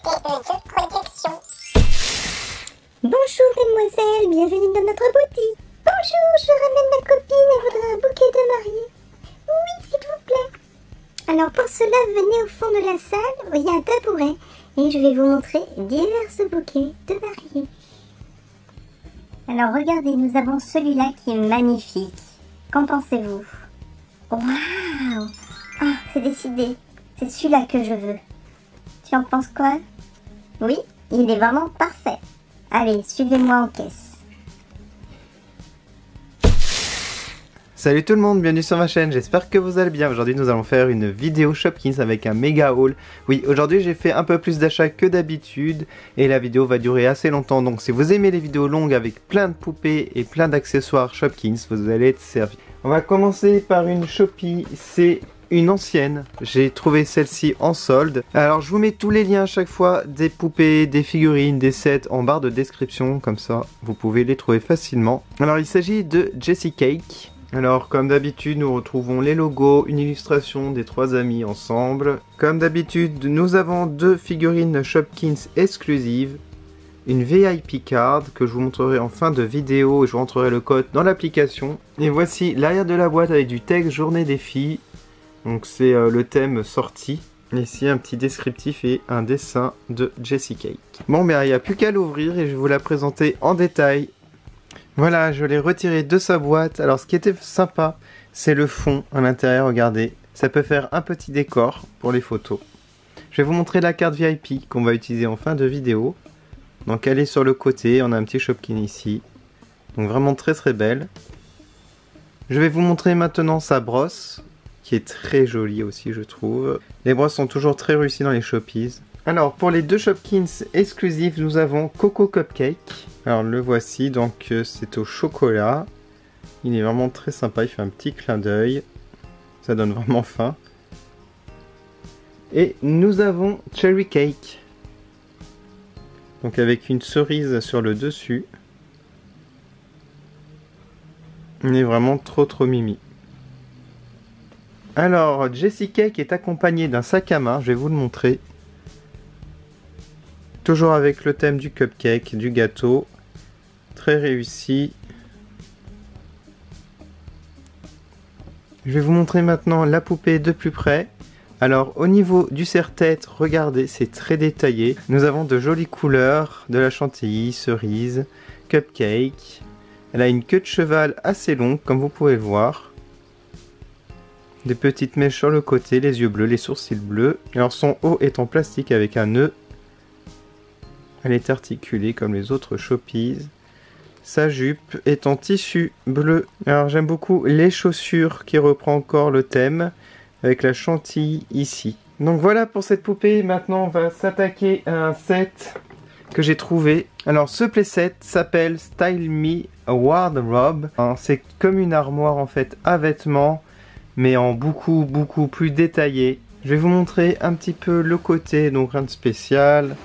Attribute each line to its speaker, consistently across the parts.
Speaker 1: jeu de projection.
Speaker 2: Bonjour mesdemoiselles, bienvenue dans notre boutique. Bonjour, je ramène ma copine, elle voudrait un bouquet de mariée. Oui, s'il vous plaît. Alors pour cela, venez au fond de la salle où il y a un tabouret et je vais vous montrer divers bouquets de mariée. Alors regardez, nous avons celui-là qui est magnifique. Qu'en pensez-vous? Waouh! Ah, c'est décidé. C'est celui-là que je veux. Tu en penses quoi? Oui, il est vraiment parfait. Allez, suivez-moi en caisse.
Speaker 3: Salut tout le monde, bienvenue sur ma chaîne, j'espère que vous allez bien. Aujourd'hui nous allons faire une vidéo Shopkins avec un méga haul. Oui, aujourd'hui j'ai fait un peu plus d'achats que d'habitude et la vidéo va durer assez longtemps. Donc si vous aimez les vidéos longues avec plein de poupées et plein d'accessoires Shopkins, vous allez être servi. On va commencer par une Shopee, c'est une ancienne. J'ai trouvé celle-ci en solde. Alors je vous mets tous les liens à chaque fois des poupées, des figurines, des sets en barre de description. Comme ça vous pouvez les trouver facilement. Alors il s'agit de Jessie Cake. Alors comme d'habitude nous retrouvons les logos, une illustration des trois amis ensemble. Comme d'habitude nous avons deux figurines Shopkins exclusives, une VIP card que je vous montrerai en fin de vidéo et je vous rentrerai le code dans l'application. Et voici l'arrière de la boîte avec du texte journée des filles, donc c'est le thème sorti. Ici un petit descriptif et un dessin de Jessie Cake. Bon mais il n'y a plus qu'à l'ouvrir et je vais vous la présenter en détail. Voilà, je l'ai retiré de sa boîte. Alors ce qui était sympa, c'est le fond à l'intérieur, regardez. Ça peut faire un petit décor pour les photos. Je vais vous montrer la carte VIP qu'on va utiliser en fin de vidéo. Donc elle est sur le côté, on a un petit Shopkins ici. Donc vraiment très très belle. Je vais vous montrer maintenant sa brosse, qui est très jolie aussi je trouve. Les brosses sont toujours très réussies dans les Shopees. Alors pour les deux Shopkins exclusifs, nous avons Coco Cupcake. Alors le voici, donc c'est au chocolat. Il est vraiment très sympa, il fait un petit clin d'œil. Ça donne vraiment faim. Et nous avons Cherry Cake. Donc avec une cerise sur le dessus. Il est vraiment trop mimi. Alors Jessie Cake est accompagné d'un sac à main, je vais vous le montrer. Toujours avec le thème du cupcake, du gâteau. Très réussi. Je vais vous montrer maintenant la poupée de plus près. Alors au niveau du serre-tête, regardez, c'est très détaillé. Nous avons de jolies couleurs, de la chantilly, cerise, cupcake. Elle a une queue de cheval assez longue, comme vous pouvez le voir. Des petites mèches sur le côté, les yeux bleus, les sourcils bleus. Alors son haut est en plastique avec un nœud. Elle est articulée comme les autres Shopees. Sa jupe est en tissu bleu. Alors j'aime beaucoup les chaussures qui reprend encore le thème avec la chantilly ici. Donc voilà pour cette poupée. Maintenant on va s'attaquer à un set que j'ai trouvé. Alors ce playset s'appelle Style Me Wardrobe. C'est comme une armoire en fait à vêtements mais en beaucoup plus détaillé. Je vais vous montrer un petit peu le côté, donc rien de spécial.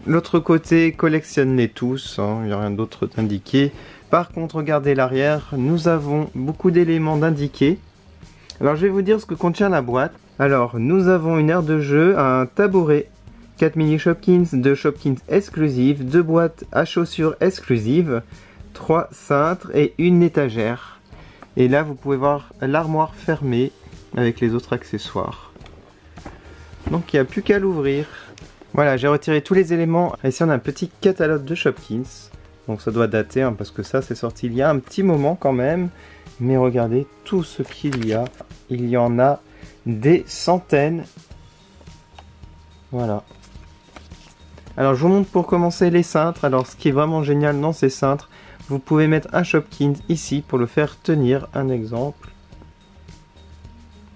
Speaker 3: L'autre côté, collectionne-les tous, hein, il n'y a rien d'autre d'indiqué. Par contre, regardez l'arrière, nous avons beaucoup d'éléments d'indiqués. Alors, je vais vous dire ce que contient la boîte. Alors, nous avons une aire de jeu, un tabouret, 4 mini Shopkins, 2 Shopkins exclusives, 2 boîtes à chaussures exclusives, 3 cintres et une étagère. Et là, vous pouvez voir l'armoire fermée avec les autres accessoires. Donc, il n'y a plus qu'à l'ouvrir. Voilà, j'ai retiré tous les éléments. Ici, on a un petit catalogue de Shopkins. Donc ça doit dater, hein, parce que ça, c'est sorti il y a un petit moment quand même. Mais regardez tout ce qu'il y a. Il y en a des centaines. Voilà. Alors, je vous montre pour commencer les cintres. Alors, ce qui est vraiment génial dans ces cintres, vous pouvez mettre un Shopkins ici pour le faire tenir. Un exemple.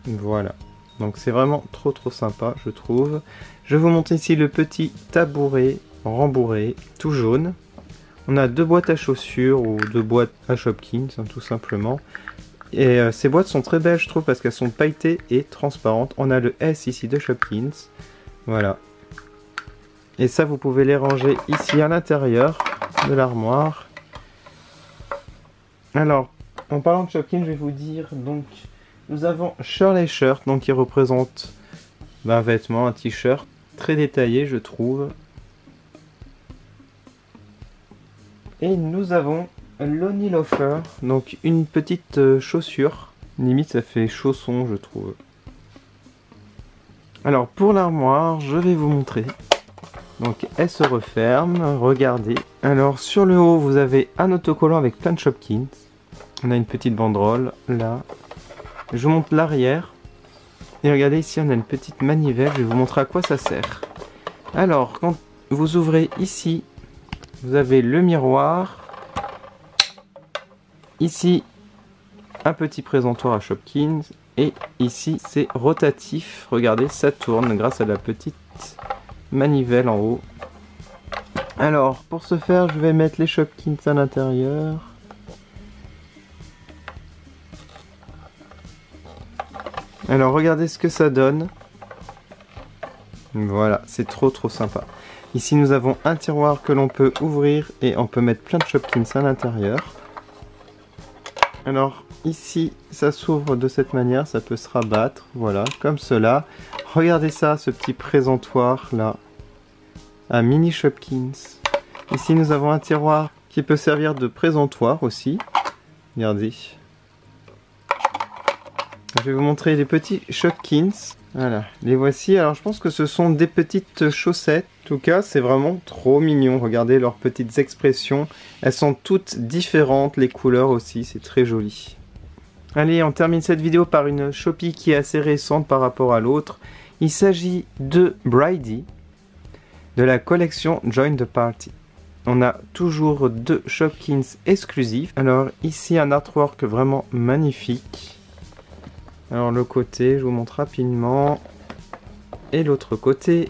Speaker 3: Voilà. Donc c'est vraiment trop sympa je trouve. Je vous montre ici le petit tabouret rembourré, tout jaune. On a 2 boîtes à chaussures ou 2 boîtes à Shopkins hein, tout simplement. Et ces boîtes sont très belles je trouve parce qu'elles sont pailletées et transparentes. On a le S ici de Shopkins. Voilà. Et ça vous pouvez les ranger ici à l'intérieur de l'armoire. Alors, en parlant de Shopkins, je vais vous dire donc... Nous avons Shirley Shirt, donc qui représente un vêtement, un t-shirt. Très détaillé, je trouve. Et nous avons l'Oni Loafer, donc une petite chaussure. Limite, ça fait chausson, je trouve. Alors, pour l'armoire, je vais vous montrer. Donc, elle se referme, regardez. Alors, sur le haut, vous avez un autocollant avec plein de Shopkins. On a une petite banderole, là. Je vous montre l'arrière. Et regardez, ici, on a une petite manivelle. Je vais vous montrer à quoi ça sert. Alors, quand vous ouvrez ici, vous avez le miroir. Ici, un petit présentoir à Shopkins. Et ici, c'est rotatif. Regardez, ça tourne grâce à la petite manivelle en haut. Alors, pour ce faire, je vais mettre les Shopkins à l'intérieur. Alors, regardez ce que ça donne. Voilà, c'est trop sympa. Ici, nous avons un tiroir que l'on peut ouvrir et on peut mettre plein de Shopkins à l'intérieur. Alors, ici, ça s'ouvre de cette manière, ça peut se rabattre, voilà, comme cela. Regardez ça, ce petit présentoir là, un mini Shopkins. Ici, nous avons un tiroir qui peut servir de présentoir aussi. Regardez. Je vais vous montrer les petits Shopkins. Voilà, les voici. Alors, je pense que ce sont des petites chaussettes. En tout cas, c'est vraiment trop mignon. Regardez leurs petites expressions. Elles sont toutes différentes, les couleurs aussi, c'est très joli. Allez, on termine cette vidéo par une Shopee qui est assez récente par rapport à l'autre. Il s'agit de Bridie, de la collection Join the Party. On a toujours 2 Shopkins exclusifs. Alors ici, un artwork vraiment magnifique. Alors le côté, je vous montre rapidement. Et l'autre côté.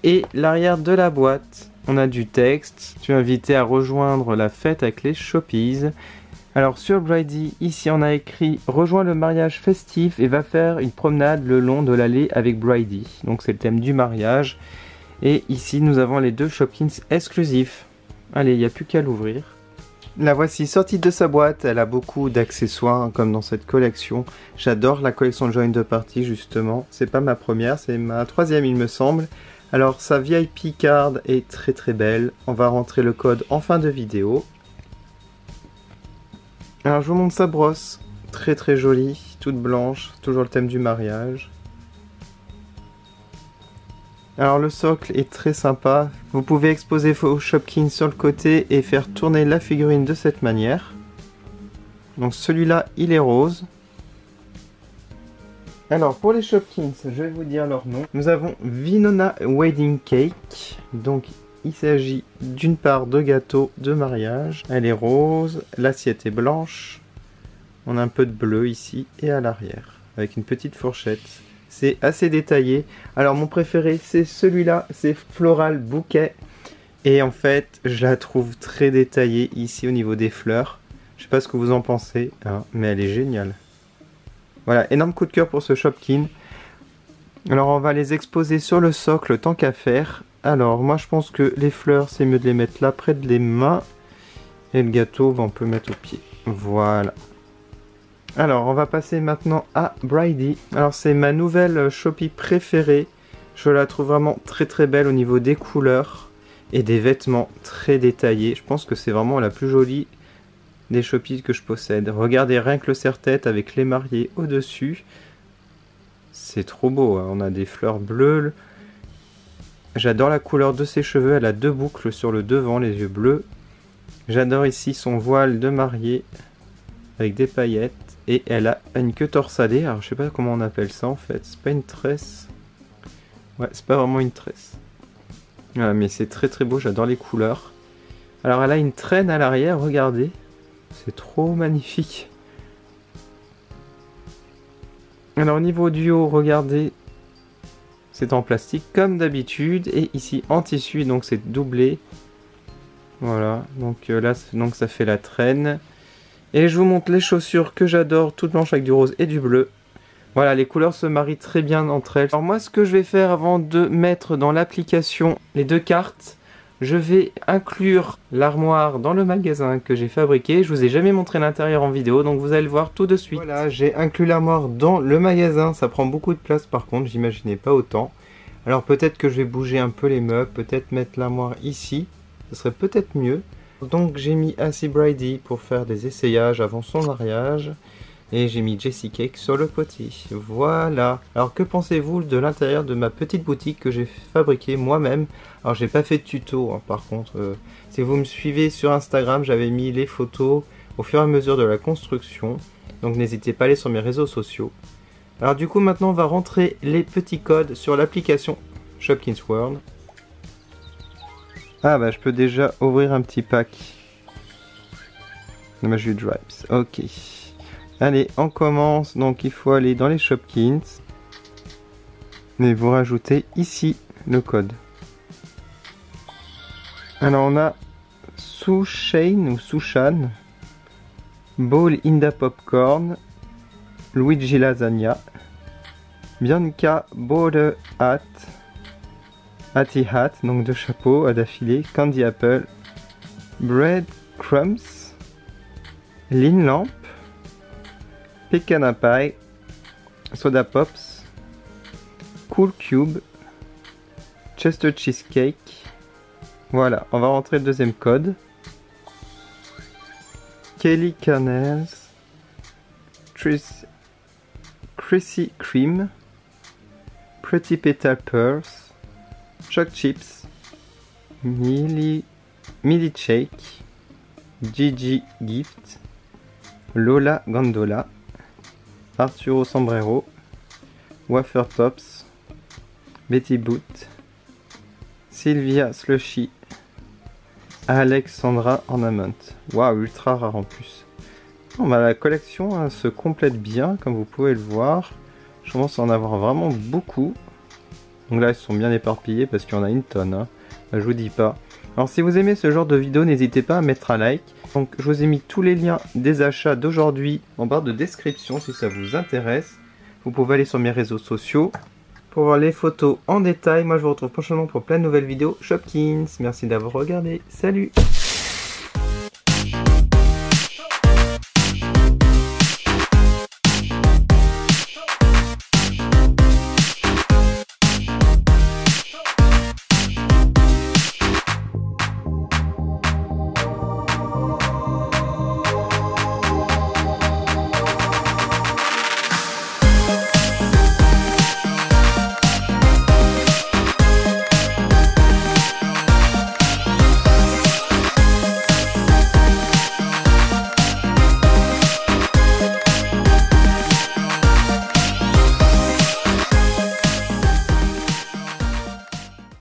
Speaker 3: Et l'arrière de la boîte. On a du texte. Tu es invité à rejoindre la fête avec les Shopees. Alors sur Bridie, ici on a écrit « Rejoins le mariage festif et va faire une promenade le long de l'allée avec Bridie ». Donc c'est le thème du mariage. Et ici nous avons les 2 Shopkins exclusifs. Allez, il n'y a plus qu'à l'ouvrir. La voici sortie de sa boîte. Elle a beaucoup d'accessoires comme dans cette collection. J'adore la collection Join the Party justement. C'est pas ma première, c'est ma 3e il me semble. Alors sa VIP card est très belle. On va rentrer le code en fin de vidéo. Alors je vous montre sa brosse, très jolie, toute blanche, toujours le thème du mariage. Alors le socle est très sympa, vous pouvez exposer vos Shopkins sur le côté et faire tourner la figurine de cette manière. Donc celui-là il est rose. Alors pour les Shopkins, je vais vous dire leur nom. Nous avons Winona Wedding Cake, donc il s'agit d'une part de gâteau de mariage. Elle est rose, l'assiette est blanche. On a un peu de bleu ici et à l'arrière, avec une petite fourchette. C'est assez détaillé. Alors mon préféré c'est celui-là, c'est Floral Bouquet. Et en fait, je la trouve très détaillée ici au niveau des fleurs. Je sais pas ce que vous en pensez, hein, mais elle est géniale. Voilà, énorme coup de cœur pour ce Shopkin. Alors on va les exposer sur le socle tant qu'à faire. Alors moi je pense que les fleurs c'est mieux de les mettre là près de les mains. Et le gâteau on peut mettre au pied. Voilà. Alors on va passer maintenant à Bridie. Alors c'est ma nouvelle Shopee préférée. Je la trouve vraiment très belle au niveau des couleurs. Et des vêtements très détaillés. Je pense que c'est vraiment la plus jolie des Shopees que je possède. Regardez rien que le serre-tête avec les mariés au dessus. C'est trop beau, hein. On a des fleurs bleues. J'adore la couleur de ses cheveux, elle a 2 boucles sur le devant, les yeux bleus. J'adore ici son voile de mariée avec des paillettes. Et elle a une queue torsadée, alors je sais pas comment on appelle ça en fait, c'est pas une tresse. Ouais, c'est pas vraiment une tresse. Voilà, mais c'est très beau, j'adore les couleurs. Alors elle a une traîne à l'arrière, regardez. C'est trop magnifique. Alors au niveau du haut, regardez. C'est en plastique comme d'habitude et ici en tissu, donc c'est doublé. Voilà, donc là donc ça fait la traîne. Et je vous montre les chaussures que j'adore, toutes blanches avec du rose et du bleu. Voilà, les couleurs se marient très bien entre elles. Alors moi ce que je vais faire avant de mettre dans l'application les 2 cartes, je vais inclure l'armoire dans le magasin que j'ai fabriqué. Je vous ai jamais montré l'intérieur en vidéo, donc vous allez le voir tout de suite. Voilà, j'ai inclus l'armoire dans le magasin. Ça prend beaucoup de place par contre, j'imaginais pas autant. Alors peut-être que je vais bouger un peu les meubles, peut-être mettre l'armoire ici, ce serait peut-être mieux. Donc j'ai mis Acy Brady pour faire des essayages avant son mariage. Et j'ai mis Jessie Cake sur le potis. Voilà. Alors que pensez-vous de l'intérieur de ma petite boutique que j'ai fabriquée moi-même? Alors j'ai pas fait de tuto hein, par contre. Si vous me suivez sur Instagram, j'avais mis les photos au fur et à mesure de la construction. Donc n'hésitez pas à aller sur mes réseaux sociaux. Alors du coup maintenant on va rentrer les petits codes sur l'application Shopkins World. Ah bah je peux déjà ouvrir un petit pack. De ma jus Drives. Ok. Allez, on commence. Donc il faut aller dans les Shopkins. Et vous rajoutez ici le code. Alors on a Sushane ou Sushan, Ball Inda Popcorn, Luigi Lasagna, Bianca Border Hat, Hattie Hat, donc deux chapeaux à d'affilée, Candy Apple, Bread Crumbs, Lean Lamp, Pecan Pie, Soda Pops, Cool Cube, Chester Cheesecake. Voilà, on va rentrer le deuxième code. Kelly Kernels, Chrissy Cream, Pretty Petal Pearls, Choc Chips, Millie Shake, Gigi Gift, Lola Gondola, Arturo Sombrero, Wafer Pops, Betty Boot, Sylvia Slushy, Alexandra Ornament. Waouh, ultra rare en plus. Bon, bah, la collection hein, se complète bien, comme vous pouvez le voir. Je commence à en avoir vraiment beaucoup. Donc là, ils sont bien éparpillés parce qu'il y en a une tonne. Hein. Là, je vous dis pas. Alors, si vous aimez ce genre de vidéo, n'hésitez pas à mettre un like. Donc, je vous ai mis tous les liens des achats d'aujourd'hui en barre de description si ça vous intéresse. Vous pouvez aller sur mes réseaux sociaux pour voir les photos en détail. Moi, je vous retrouve prochainement pour plein de nouvelles vidéos Shopkins. Merci d'avoir regardé. Salut!